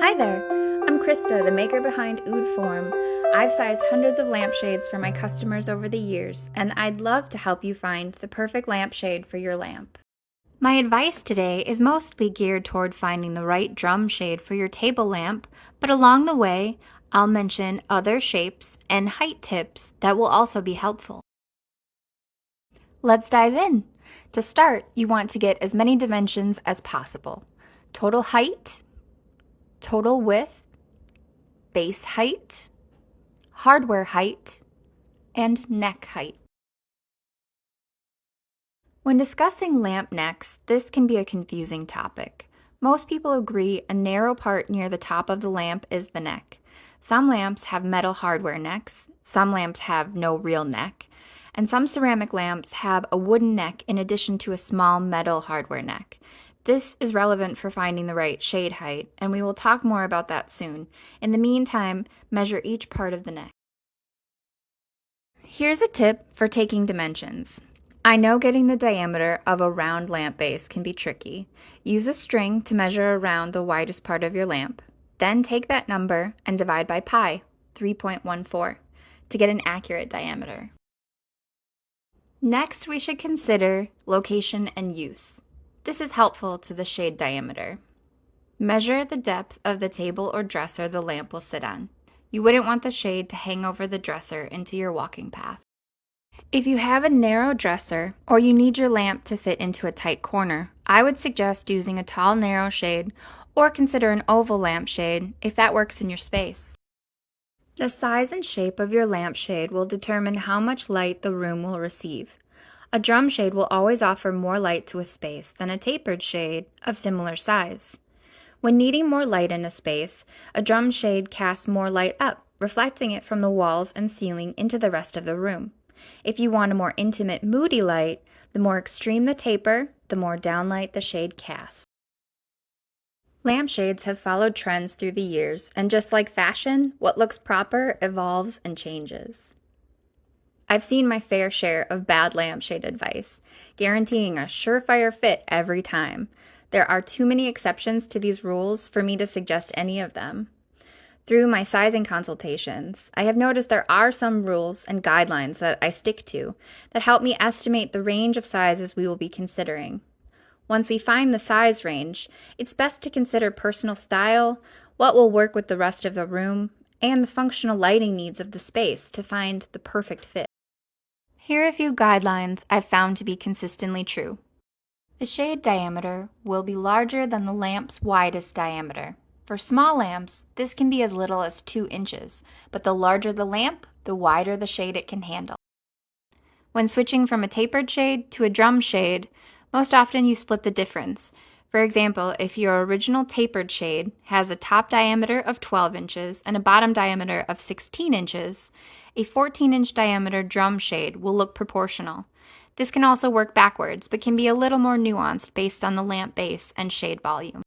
Hi there! I'm Krista, the maker behind Oud Form. I've sized hundreds of lampshades for my customers over the years, and I'd love to help you find the perfect lampshade for your lamp. My advice today is mostly geared toward finding the right drum shade for your table lamp, but along the way, I'll mention other shapes and height tips that will also be helpful. Let's dive in. To start, you want to get as many dimensions as possible. Total height, total width, base height, hardware height, and neck height. When discussing lamp necks, this can be a confusing topic. Most people agree a narrow part near the top of the lamp is the neck. Some lamps have metal hardware necks, some lamps have no real neck, and some ceramic lamps have a wooden neck in addition to a small metal hardware neck. This is relevant for finding the right shade height, and we will talk more about that soon. In the meantime, measure each part of the neck. Here's a tip for taking dimensions. I know getting the diameter of a round lamp base can be tricky. Use a string to measure around the widest part of your lamp. Then take that number and divide by pi, 3.14, to get an accurate diameter. Next, we should consider location and use. This is helpful to the shade diameter. Measure the depth of the table or dresser the lamp will sit on. You wouldn't want the shade to hang over the dresser into your walking path. If you have a narrow dresser or you need your lamp to fit into a tight corner, I would suggest using a tall, narrow shade or consider an oval lampshade if that works in your space. The size and shape of your lampshade will determine how much light the room will receive. A drum shade will always offer more light to a space than a tapered shade of similar size. When needing more light in a space, a drum shade casts more light up, reflecting it from the walls and ceiling into the rest of the room. If you want a more intimate, moody light, the more extreme the taper, the more downlight the shade casts. Lampshades have followed trends through the years, and just like fashion, what looks proper evolves and changes. I've seen my fair share of bad lampshade advice, guaranteeing a surefire fit every time. There are too many exceptions to these rules for me to suggest any of them. Through my sizing consultations, I have noticed there are some rules and guidelines that I stick to that help me estimate the range of sizes we will be considering. Once we find the size range, it's best to consider personal style, what will work with the rest of the room, and the functional lighting needs of the space to find the perfect fit. Here are a few guidelines I've found to be consistently true. The shade diameter will be larger than the lamp's widest diameter. For small lamps, this can be as little as 2 inches, but the larger the lamp, the wider the shade it can handle. When switching from a tapered shade to a drum shade, most often you split the difference. For example, if your original tapered shade has a top diameter of 12 inches and a bottom diameter of 16 inches, a 14-inch diameter drum shade will look proportional. This can also work backwards, but can be a little more nuanced based on the lamp base and shade volume.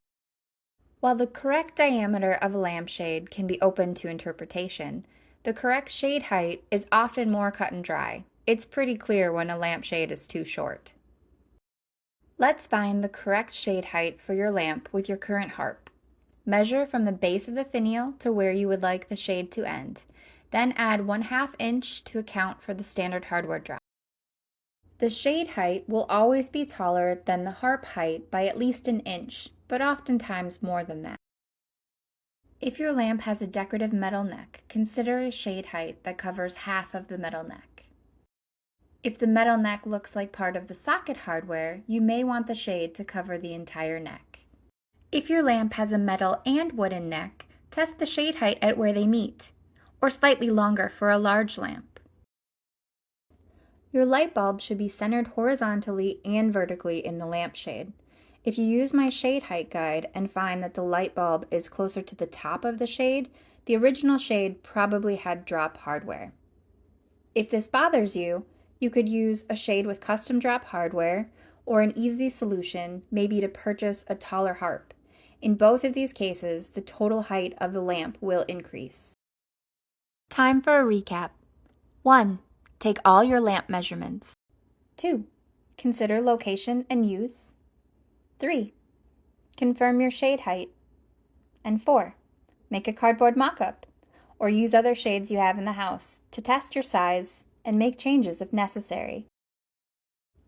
While the correct diameter of a lampshade can be open to interpretation, the correct shade height is often more cut and dry. It's pretty clear when a lampshade is too short. Let's find the correct shade height for your lamp with your current harp. Measure from the base of the finial to where you would like the shade to end. Then add 1/2 inch to account for the standard hardware drop. The shade height will always be taller than the harp height by at least 1 inch, but oftentimes more than that. If your lamp has a decorative metal neck, consider a shade height that covers half of the metal neck. If the metal neck looks like part of the socket hardware, you may want the shade to cover the entire neck. If your lamp has a metal and wooden neck, test the shade height at where they meet, or slightly longer for a large lamp. Your light bulb should be centered horizontally and vertically in the lampshade. If you use my shade height guide and find that the light bulb is closer to the top of the shade, the original shade probably had drop hardware. If this bothers you, you could use a shade with custom drop hardware, or an easy solution may be to purchase a taller harp. In both of these cases, the total height of the lamp will increase. Time for a recap. 1. Take all your lamp measurements. 2. Consider location and use. 3. Confirm your shade height. And 4. Make a cardboard mock-up, or use other shades you have in the house to test your size and make changes if necessary.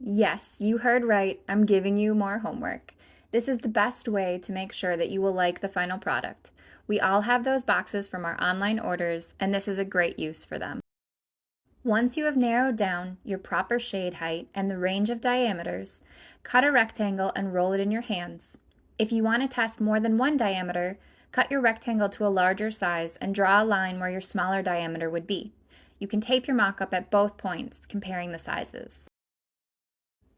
Yes, you heard right. I'm giving you more homework. This is the best way to make sure that you will like the final product. We all have those boxes from our online orders, and this is a great use for them. Once you have narrowed down your proper shade height and the range of diameters, cut a rectangle and roll it in your hands. If you want to test more than one diameter, cut your rectangle to a larger size and draw a line where your smaller diameter would be. You can tape your mock-up at both points, comparing the sizes.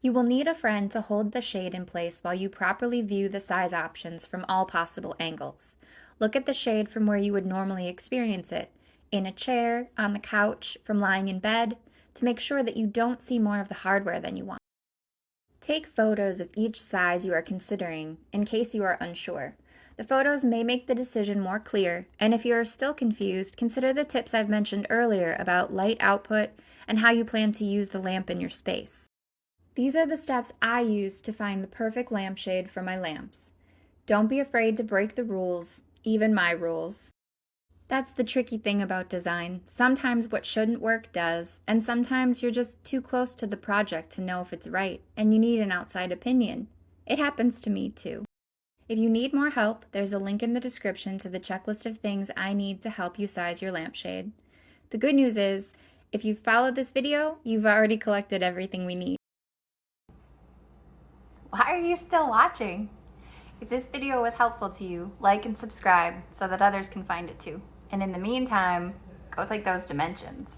You will need a friend to hold the shade in place while you properly view the size options from all possible angles. Look at the shade from where you would normally experience it, in a chair, on the couch, from lying in bed, to make sure that you don't see more of the hardware than you want. Take photos of each size you are considering in case you are unsure. The photos may make the decision more clear, and if you are still confused, consider the tips I've mentioned earlier about light output and how you plan to use the lamp in your space. These are the steps I use to find the perfect lampshade for my lamps. Don't be afraid to break the rules, even my rules. That's the tricky thing about design. Sometimes what shouldn't work does, and sometimes you're just too close to the project to know if it's right, and you need an outside opinion. It happens to me too. If you need more help, there's a link in the description to the checklist of things I need to help you size your lampshade. The good news is, if you've followed this video, you've already collected everything we need. Why are you still watching? If this video was helpful to you, like and subscribe so that others can find it too. And in the meantime, go take those dimensions.